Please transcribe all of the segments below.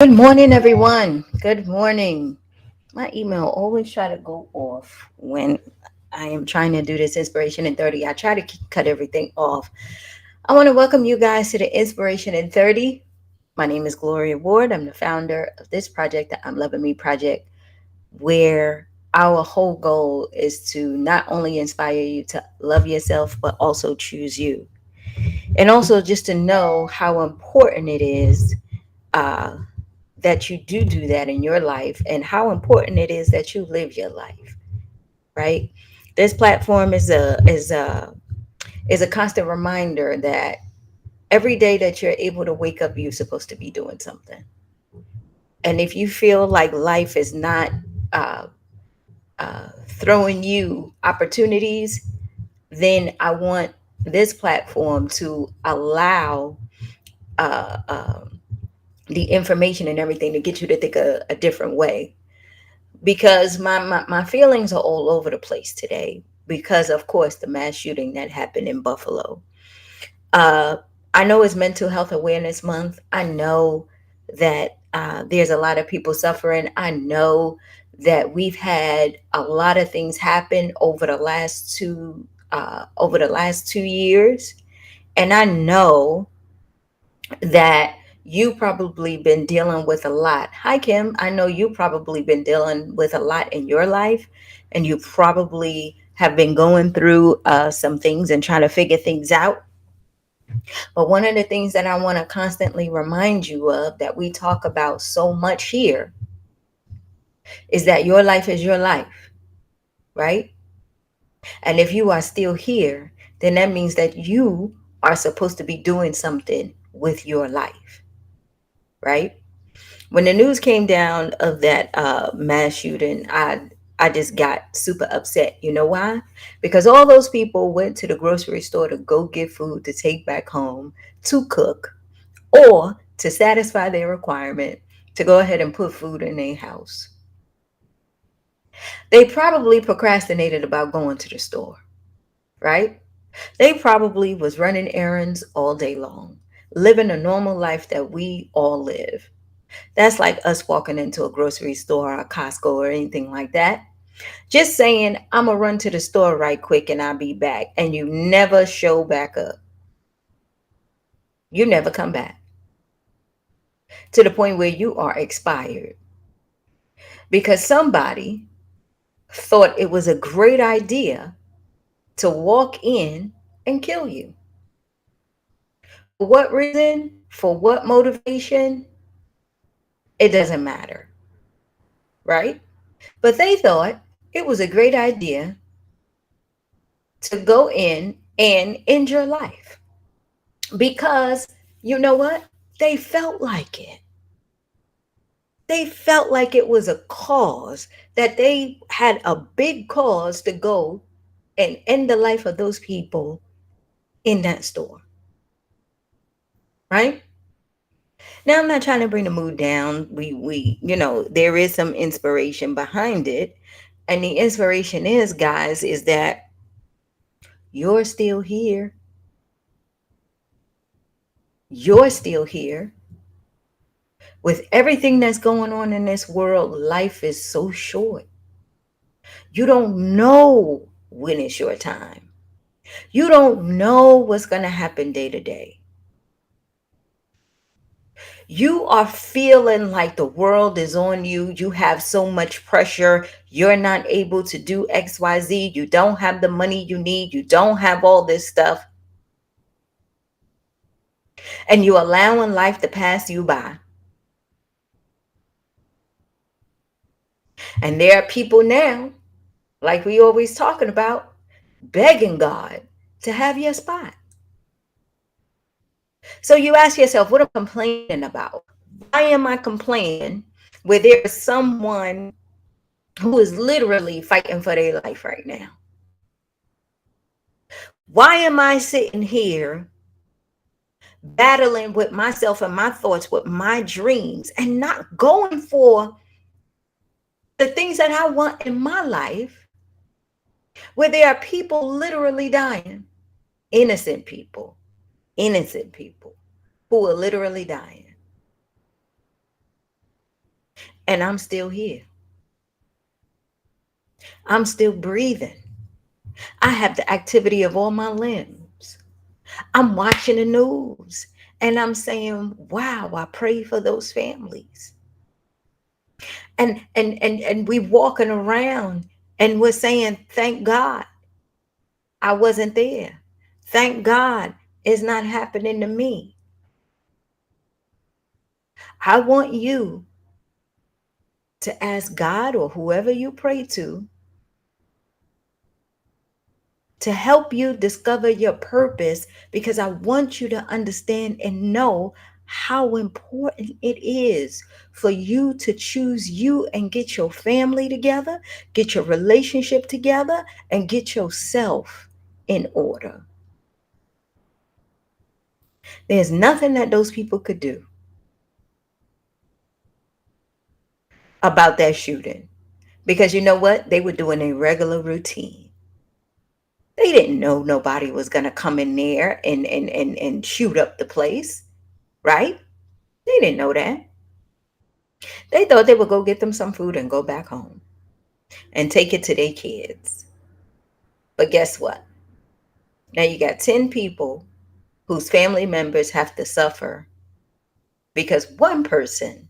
Good morning, everyone. Good morning. My email always try to go off when I am trying to do this inspiration in 30. I try to cut everything off. I want to welcome you guys to the Inspiration in 30. My name is Gloria Ward. I'm the founder of this project, the I'm Loving Me project, where our whole goal is to not only inspire you to love yourself, but also choose you. And also just to know how important it is uh, that you do that in your life and how important it is that you live your life, right? This platform is a constant reminder that every day that you're able to wake up, you're supposed to be doing something. And if you feel like life is not uh, throwing you opportunities, then I want this platform to allow uh, um, the information and everything to get you to think a different way, because my feelings are all over the place today because of course the mass shooting that happened in Buffalo. uh I know it's Mental Health Awareness Month. I know that there's a lot of people suffering. I know that we've had a lot of things happen over the last 2 years, and I know that you probably been dealing with a lot. Hi Kim, I know you probably been dealing with a lot in your life, and you probably have been going through some things and trying to figure things out. But one of the things that I want to constantly remind you of, that we talk about so much here, is that your life is your life, right? And if you are still here, then that means that you are supposed to be doing something with your life, right? When the news came down of that mass shooting, I just got super upset. You know why? Because all those people went to the grocery store to go get food to take back home to cook, or to satisfy their requirement to go ahead and put food in their house. They probably procrastinated about going to the store, right? They probably was running errands all day long, living a normal life that we all live. That's like us walking into a grocery store or a Costco or anything like that. Just saying, I'm going to run to the store right quick and I'll be back. And you never show back up. You never come back to the point where you are expired because somebody thought it was a great idea to walk in and kill you. For what reason? For what motivation? It doesn't matter, right? But they thought it was a great idea to go in and end your life because you know what? They felt like it. They felt like it was a cause, that they had a big cause to go and end the life of those people in that store, right? Now, I'm not trying to bring the mood down. There is some inspiration behind it. And the inspiration is, guys, is that you're still here. You're still here. With everything that's going on in this world, life is so short. You don't know when it's your time. You don't know what's going to happen day to day. You are feeling like the world is on you. You have so much pressure. You're not able to do XYZ. You don't have the money you need. You don't have all this stuff. And you're allowing life to pass you by. And there are people now, like we always talking about, begging God to have your spot. So you ask yourself, what am I complaining about? Why am I complaining where there is someone who is literally fighting for their life right now? Why am I sitting here battling with myself and my thoughts, with my dreams, and not going for the things that I want in my life, where there are people literally dying? Innocent people, innocent people who are literally dying. And I'm still here. I'm still breathing. I have the activity of all my limbs. I'm watching the news and I'm saying, wow, I pray for those families. And we walking around and we're saying, thank God I wasn't there. Thank God it's not happening to me. I want you to ask God or whoever you pray to help you discover your purpose, because I want you to understand and know how important it is for you to choose you and get your family together, get your relationship together, and get yourself in order. There's nothing that those people could do about that shooting, because you know what? They were doing a regular routine. They didn't know nobody was going to come in there and shoot up the place, right? They didn't know that. They thought they would go get them some food and go back home and take it to their kids. But guess what? Now you got 10 people whose family members have to suffer because one person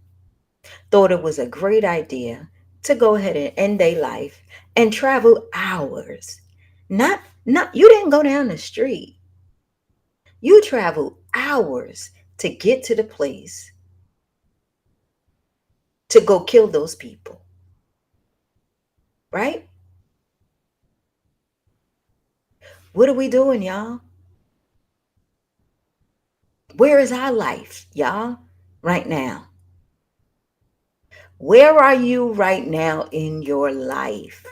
thought it was a great idea to go ahead and end their life and travel hours. Not you didn't go down the street. You traveled hours to get to the place to go kill those people, right? What are we doing, y'all? Where is our life, y'all, right now? Where are you right now in your life?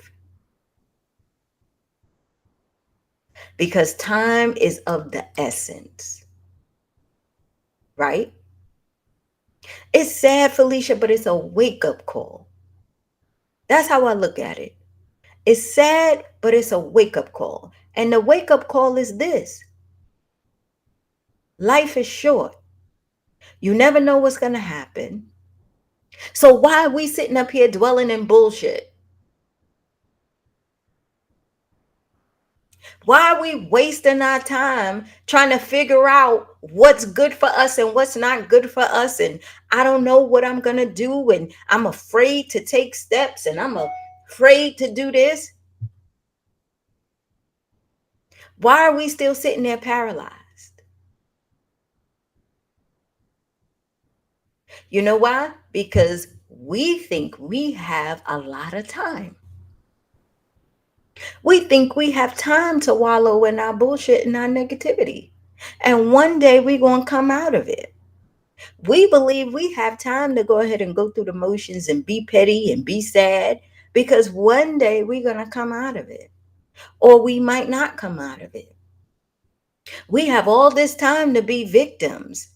Because time is of the essence, right? It's sad, Felicia, but it's a wake up call. That's how I look at it. It's sad, but it's a wake up call. And the wake up call is this: life is short. You never know what's going to happen. So why are we sitting up here dwelling in bullshit? Why are we wasting our time trying to figure out what's good for us and what's not good for us? And I don't know what I'm going to do. And I'm afraid to take steps and I'm afraid to do this. Why are we still sitting there paralyzed? You know why? Because we think we have a lot of time. We think we have time to wallow in our bullshit and our negativity. And one day we're going to come out of it. We believe we have time to go ahead and go through the motions and be petty and be sad, because one day we're going to come out of it. Or we might not come out of it. We have all this time to be victims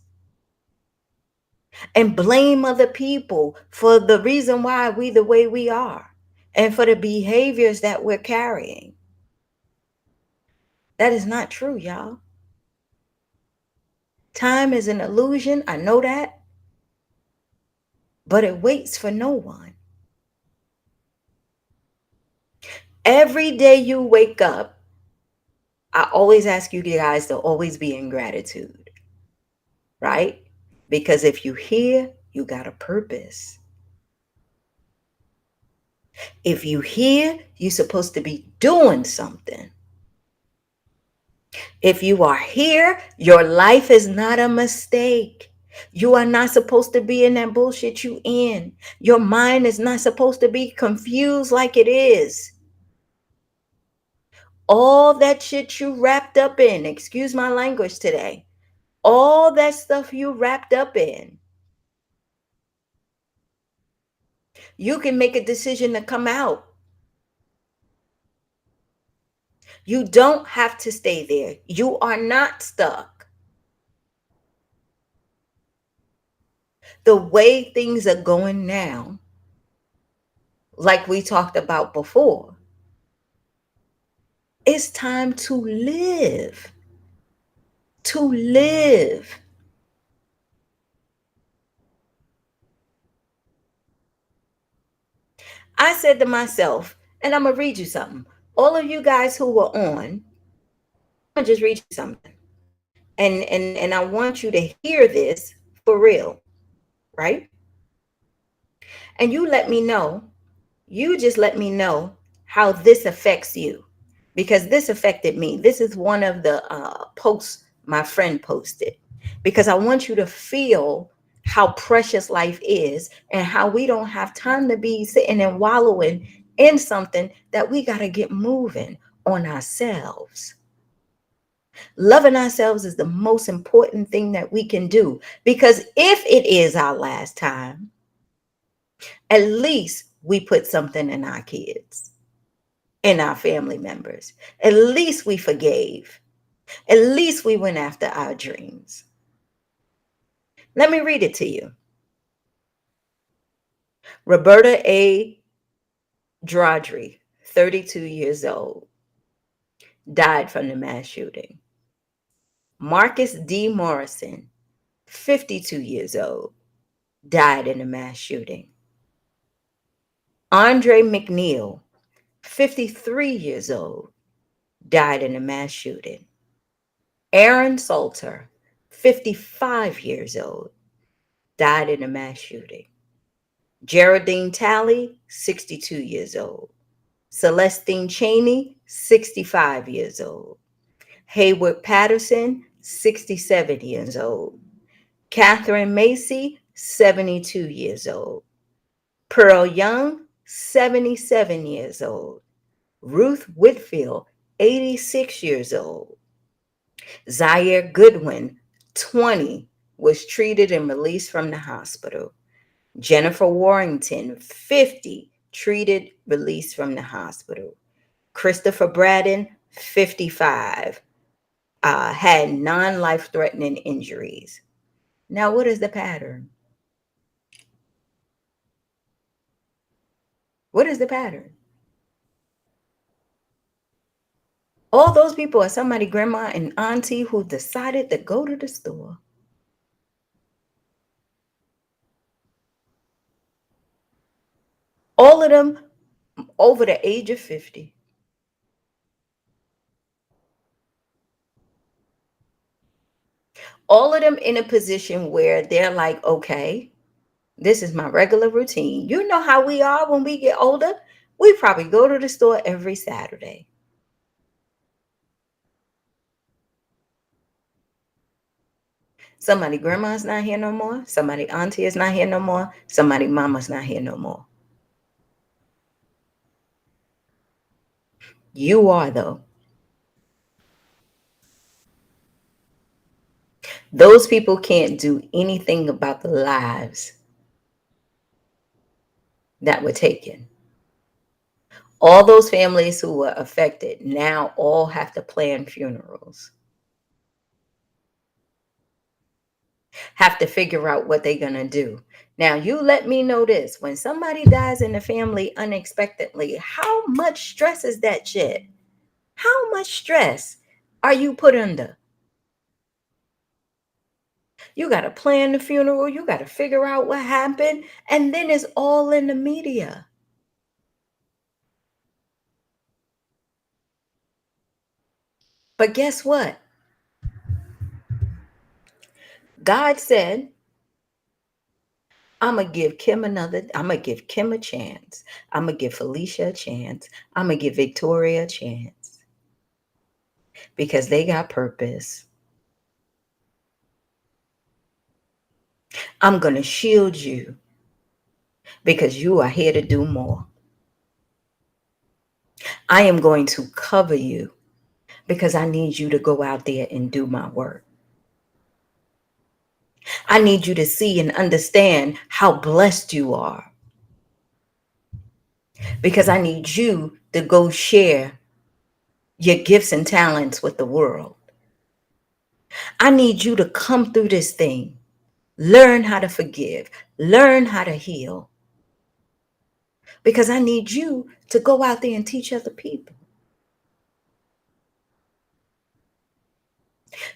and blame other people for the reason why we the way we are and for the behaviors that we're carrying. That is not true, y'all. Time is an illusion. I know that. But it waits for no one. Every day you wake up, I always ask you guys to always be in gratitude, right? Because if you hear, you got a purpose. If you hear, you're supposed to be doing something. If you are here, your life is not a mistake. You are not supposed to be in that bullshit you in. Your mind is not supposed to be confused like it is. All that shit you wrapped up in, excuse my language today, all that stuff you wrapped up in, you can make a decision to come out. You don't have to stay there. You are not stuck. The way things are going now, like we talked about before, it's time to live. To live. I said to myself, and I'm going to read you something. All of you guys who were on, I'm going to just read you something. And I want you to hear this for real, right? And you just let me know how this affects you, because this affected me. This is one of the posts my friend posted, because I want you to feel how precious life is and how we don't have time to be sitting and wallowing in something, that we got to get moving on ourselves. Loving ourselves is the most important thing that we can do, because if it is our last time, at least we put something in our kids, in our family members. At least we forgave. At least we went after our dreams. Let me read it to you. Roberta A. Drodry, 32 years old, died from the mass shooting. Marcus D. Morrison, 52 years old, died in a mass shooting. Andre McNeil, 53 years old, died in a mass shooting. Aaron Salter, 55 years old, died in a mass shooting. Geraldine Talley, 62 years old. Celestine Cheney, 65 years old. Hayward Patterson, 67 years old. Catherine Macy, 72 years old. Pearl Young, 77 years old. Ruth Whitfield, 86 years old. Zaire Goodwin, 20, was treated and released from the hospital. Jennifer Warrington, 50, treated, released from the hospital. Christopher Braden, 55, had non-life threatening injuries. Now, what is the pattern? What is the pattern? All those people are somebody, grandma and auntie, who decided to go to the store. All of them over the age of 50. All of them in a position where they're like, okay, this is my regular routine. You know how we are when we get older. We probably go to the store every Saturday. Somebody grandma's not here no more. Somebody auntie is not here no more. Somebody mama's not here no more. You are, though. Those people can't do anything about the lives that were taken. All those families who were affected now all have to plan funerals, have to figure out what they're going to do. Now, you let me know this. When somebody dies in the family unexpectedly, how much stress is that shit? How much stress are you put under? You got to plan the funeral. You got to figure out what happened. And then it's all in the media. But guess what? God said, I'm going to give Kim a chance. I'm going to give Felicia a chance. I'm going to give Victoria a chance, because they got purpose. I'm going to shield you because you are here to do more. I am going to cover you because I need you to go out there and do my work. I need you to see and understand how blessed you are, because I need you to go share your gifts and talents with the world. I need you to come through this thing, learn how to forgive, learn how to heal, because I need you to go out there and teach other people.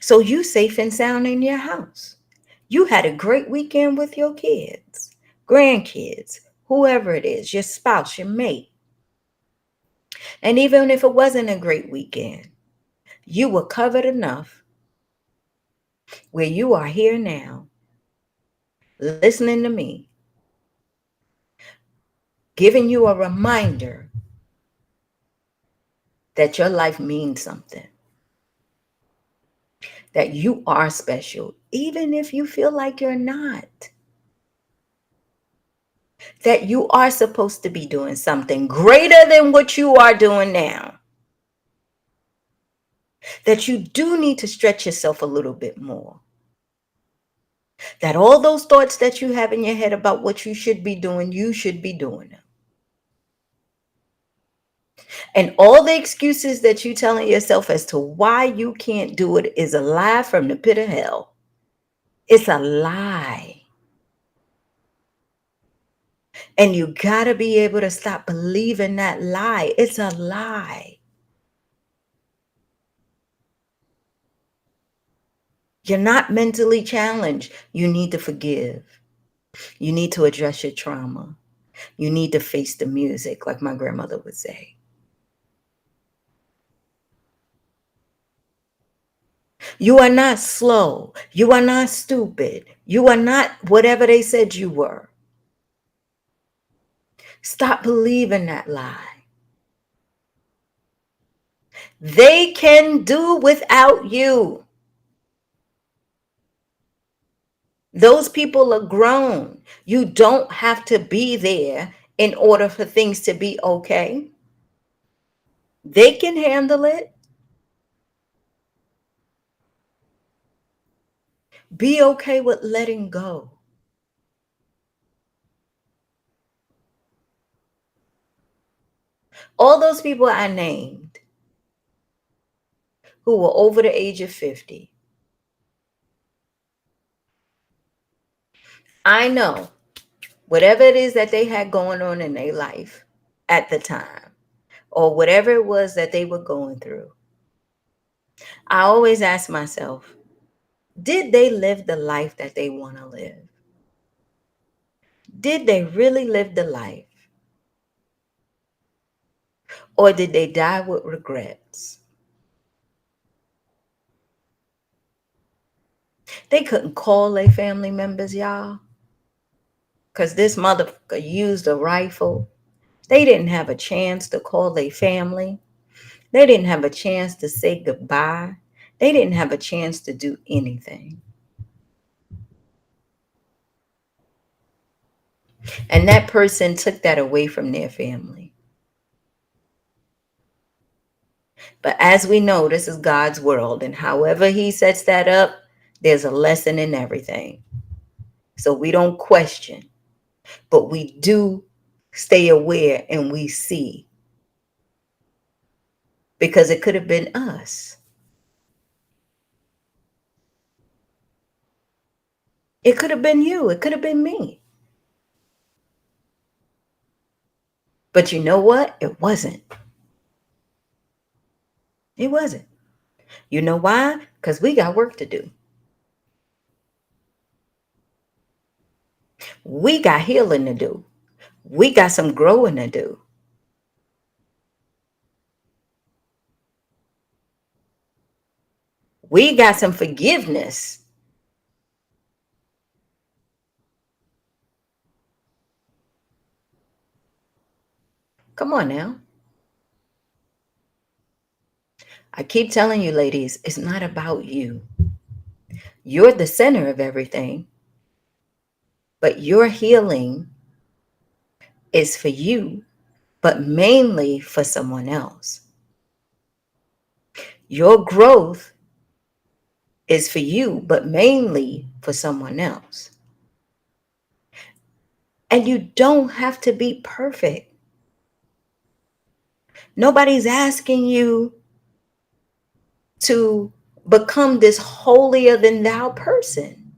So you safe and sound in your house. You had a great weekend with your kids, grandkids, whoever it is, your spouse, your mate. And even if it wasn't a great weekend, you were covered enough where you are here now, listening to me, giving you a reminder that your life means something, that you are special, even if you feel like you're not, that you are supposed to be doing something greater than what you are doing now, that you do need to stretch yourself a little bit more, that all those thoughts that you have in your head about what you should be doing them. And all the excuses that you're telling yourself as to why you can't do it is a lie from the pit of hell. It's a lie. And you got to be able to stop believing that lie. It's a lie. You're not mentally challenged. You need to forgive. You need to address your trauma. You need to face the music, like my grandmother would say. You are not slow. You are not stupid. You are not whatever they said you were. Stop believing that lie. They can do without you. Those people are grown. You don't have to be there in order for things to be okay. They can handle it. Be okay with letting go. All those people I named who were over the age of 50, I know whatever it is that they had going on in their life at the time, or whatever it was that they were going through, I always ask myself, did they live the life that they want to live? Did they really live the life? Or did they die with regrets? They couldn't call their family members, y'all, because this motherfucker used a rifle. They didn't have a chance to call their family. They didn't have a chance to say goodbye. They didn't have a chance to do anything. And that person took that away from their family. But as we know, this is God's world. And however he sets that up, there's a lesson in everything. So we don't question, but we do stay aware and we see. Because it could have been us. It could have been you. It could have been me. But you know what? It wasn't. It wasn't. You know why? Because we got work to do. We got healing to do. We got some growing to do. We got some forgiveness. Come on now. I keep telling you, ladies, it's not about you. You're the center of everything, but your healing is for you, but mainly for someone else. Your growth is for you, but mainly for someone else. And you don't have to be perfect. Nobody's asking you to become this holier than thou person.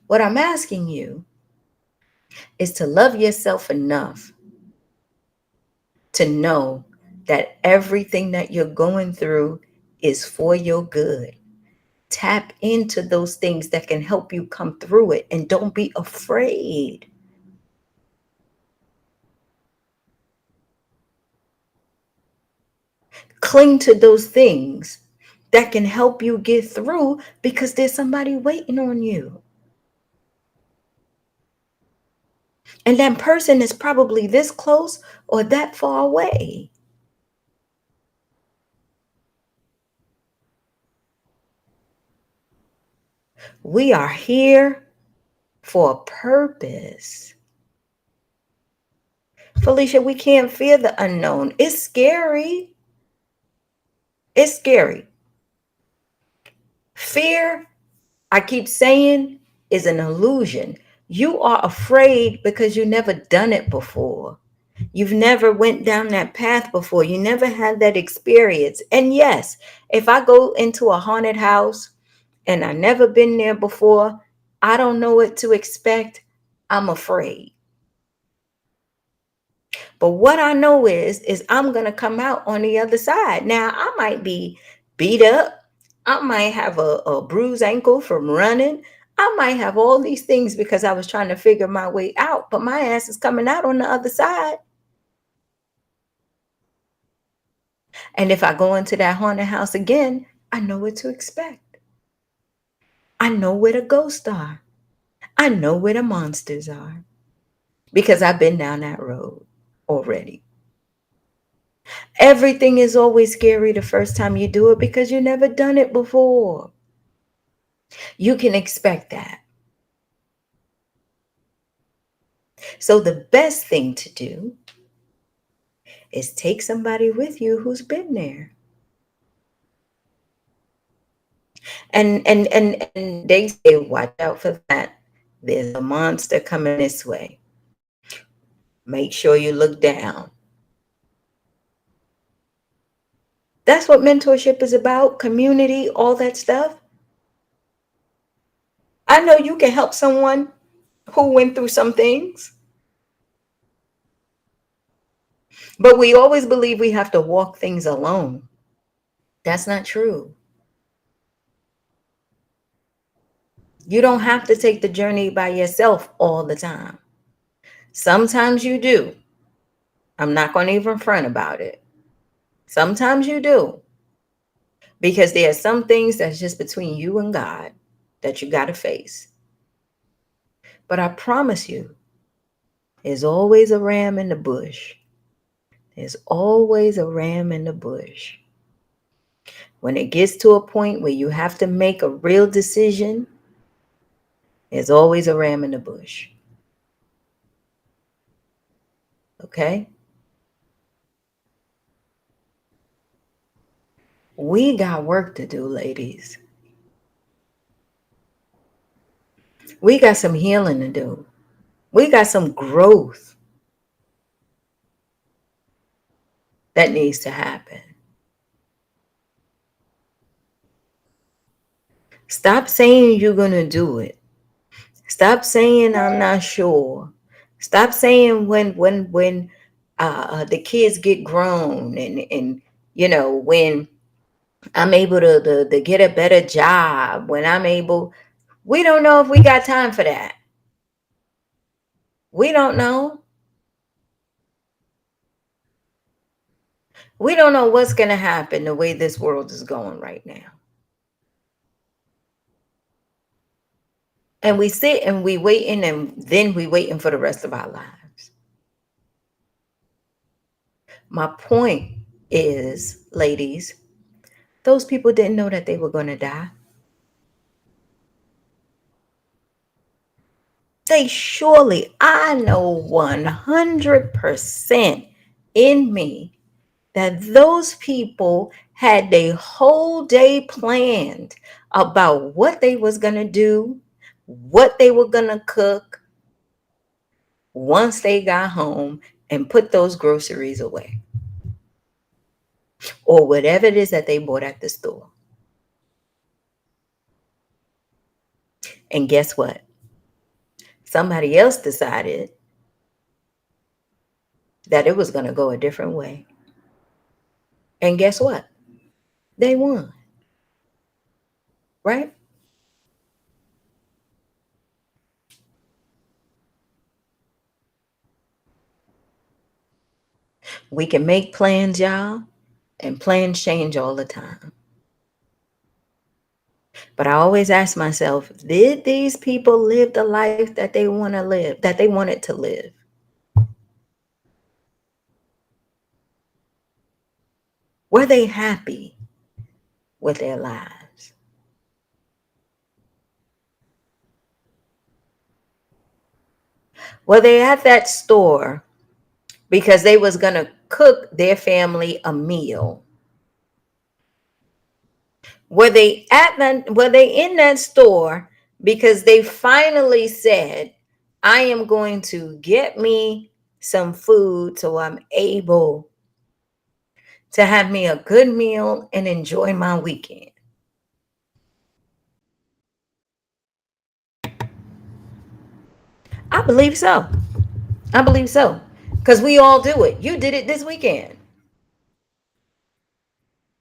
What I'm asking you is to love yourself enough to know that everything that you're going through is for your good, Tap into those things that can help you come through it, and don't be afraid. Cling to those things that can help you get through, because there's somebody waiting on you. And that person is probably this close or that far away. We are here for a purpose. Felicia, we can't fear the unknown. It's scary. It's scary. Fear, I keep saying, is an illusion. You are afraid because you never done it before. You've never went down that path before. You never had that experience. And yes, if I go into a haunted house and I never been there before, I don't know what to expect, I'm afraid. But what I know is I'm going to come out on the other side. Now, I might be beat up. I might have a bruised ankle from running. I might have all these things because I was trying to figure my way out, but my ass is coming out on the other side. And if I go into that haunted house again, I know what to expect. I know where the ghosts are. I know where the monsters are because I've been down that road already. Everything is always scary the first time you do it because you never done it before. You can expect that. So the best thing to do is take somebody with you who's been there. And they say, watch out for that. There's a monster coming this way. Make sure you look down. That's what mentorship is about, community, all that stuff. I know you can help someone who went through some things, but we always believe we have to walk things alone. That's not true. You don't have to take the journey by yourself all the time. Sometimes you do. I'm not going to even front about it. Sometimes you do. Because there are some things that's just between you and God that you got to face. But I promise you, there's always a ram in the bush. There's always a ram in the bush. When it gets to a point where you have to make a real decision, there's always a ram in the bush. Okay? We got work to do, ladies. We got some healing to do. We got some growth that needs to happen. Stop saying you're going to do it. Stop saying I'm not sure. Stop saying when the kids get grown and when I'm able to get a better job, when I'm able, we don't know if we got time for that. We don't know. We don't know what's going to happen the way this world is going right now. And we sit and we waiting, and then we waiting for the rest of our lives. My point is, ladies, those people didn't know that they were going to die. They surely, I know 100% in me that those people had their whole day planned about what they was going to do, what they were going to cook once they got home and put those groceries away or whatever it is that they bought at the store. And guess what? Somebody else decided that it was going to go a different way. And guess what? They won. right? We can make plans, y'all, and plans change all the time. But I always ask myself, did these people live the life that they want to live, that they wanted to live? Were they happy with their lives? Were they at that store because they was going to cook their family a meal? Were they in that store because they finally said, I am going to get me some food so I'm able to have me a good meal and enjoy my weekend? I believe so. I believe so. Because we all do it. You did it this weekend,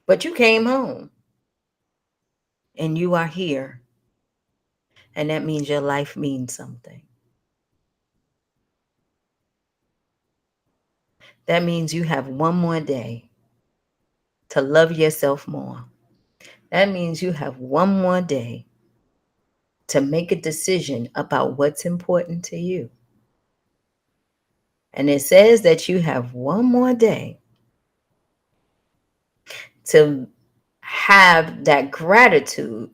but you came home and you are here. And that means your life means something. That means you have one more day to love yourself more. That means you have one more day to make a decision about what's important to you. And it says that you have one more day to have that gratitude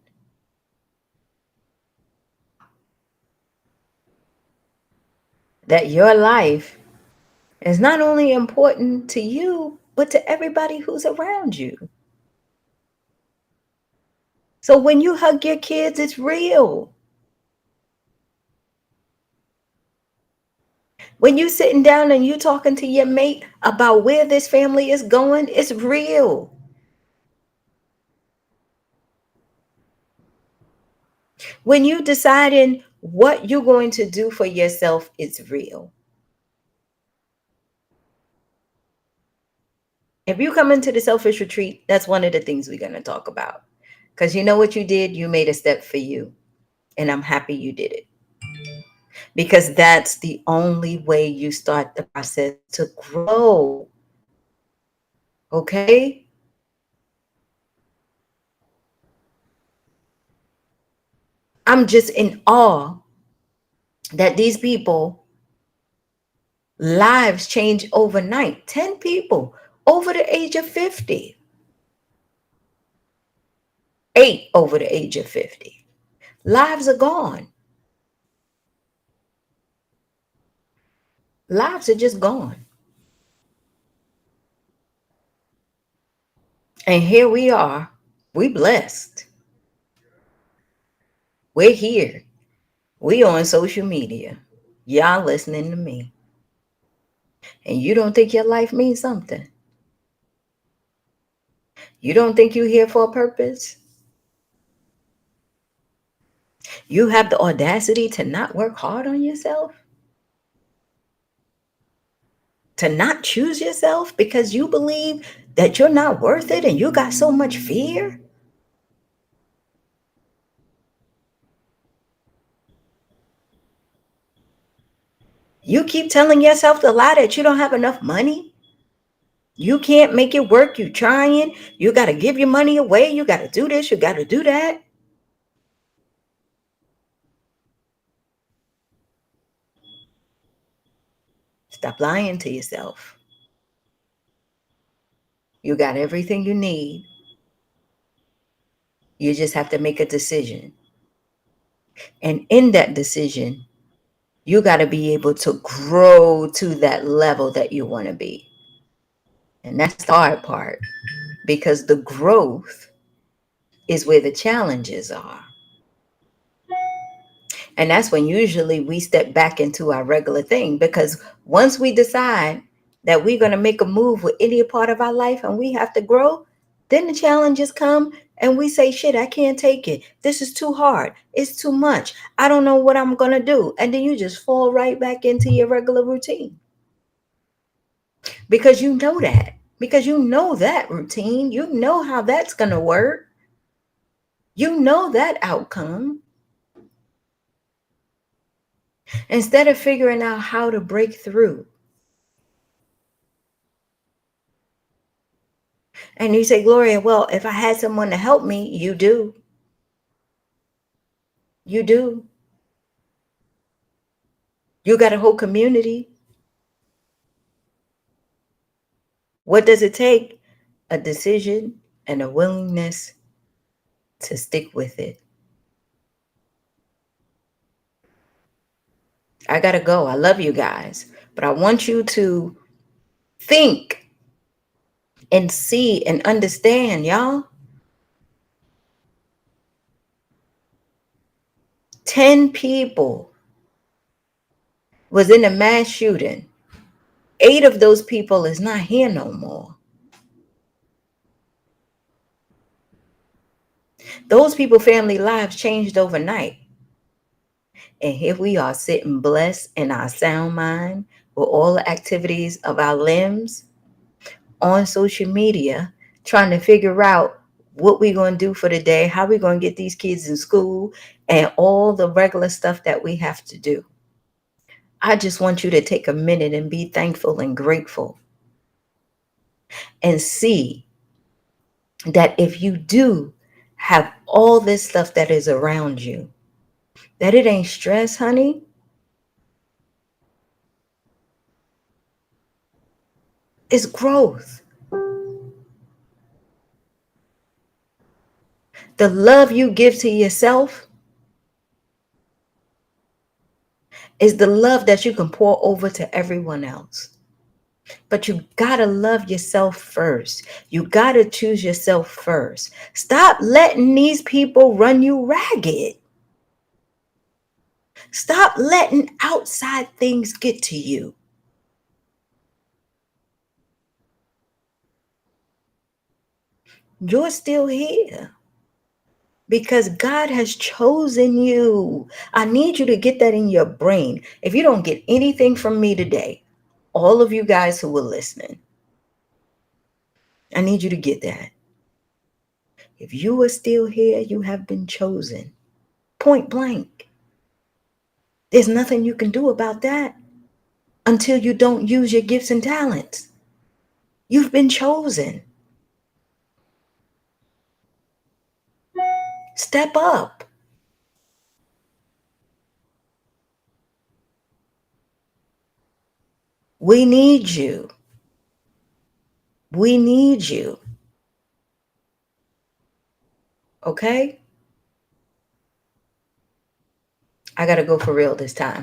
that your life is not only important to you, but to everybody who's around you. So when you hug your kids, it's real. When you sitting down and you talking to your mate about where this family is going, it's real. When you deciding what you're going to do for yourself, it's real. If you come into the selfish retreat, that's one of the things we're going to talk about. Because you know what you did? You made a step for you. And I'm happy you did it. Because that's the only way you start the process to grow. Okay? I'm just in awe that these people lives change overnight. 10 people over the age of 50, 8 over the age of 50. Lives are gone. Lives are just gone. And here we are. We blessed. We're here. We on social media. Y'all listening to me. And you don't think your life means something? You don't think you're here for a purpose? You have the audacity to not work hard on yourself? To not choose yourself because you believe that you're not worth it and you got so much fear? You keep telling yourself the lie that you don't have enough money. You can't make it work. You trying. You got to give your money away. You got to do this. You got to do that. Stop lying to yourself. You got everything you need. You just have to make a decision. And in that decision, you got to be able to grow to that level that you want to be. And that's the hard part because the growth is where the challenges are. And that's when usually we step back into our regular thing because once we decide that we're going to make a move with any part of our life and we have to grow, then the challenges come and we say, shit, I can't take it. This is too hard. It's too much. I don't know what I'm going to do. And then you just fall right back into your regular routine because you know that, because you know that routine. You know how that's going to work. You know that outcome. Instead of figuring out how to break through, and you say, Gloria, well, if I had someone to help me, you do. You do. You got a whole community. What does it take? A decision and a willingness to stick with it. I got to go. I love you guys. But I want you to think and see and understand, y'all. 10 people was in a mass shooting. 8 of those people is not here no more. Those people family lives changed overnight. And here we are sitting blessed in our sound mind with all the activities of our limbs on social media, trying to figure out what we're going to do for the day, how we're going to get these kids in school, and all the regular stuff that we have to do. I just want you to take a minute and be thankful and grateful and see that if you do have all this stuff that is around you, that it ain't stress, honey. It's growth. The love you give to yourself is the love that you can pour over to everyone else. But you gotta love yourself first. You gotta choose yourself first. Stop letting these people run you ragged. Stop letting outside things get to you. You're still here because God has chosen you. I need you to get that in your brain. If you don't get anything from me today, all of you guys who were listening, I need you to get that. If you are still here, you have been chosen. Point blank. There's nothing you can do about that until you don't use your gifts and talents. You've been chosen. Step up. We need you. We need you. Okay? I got to go for real this time.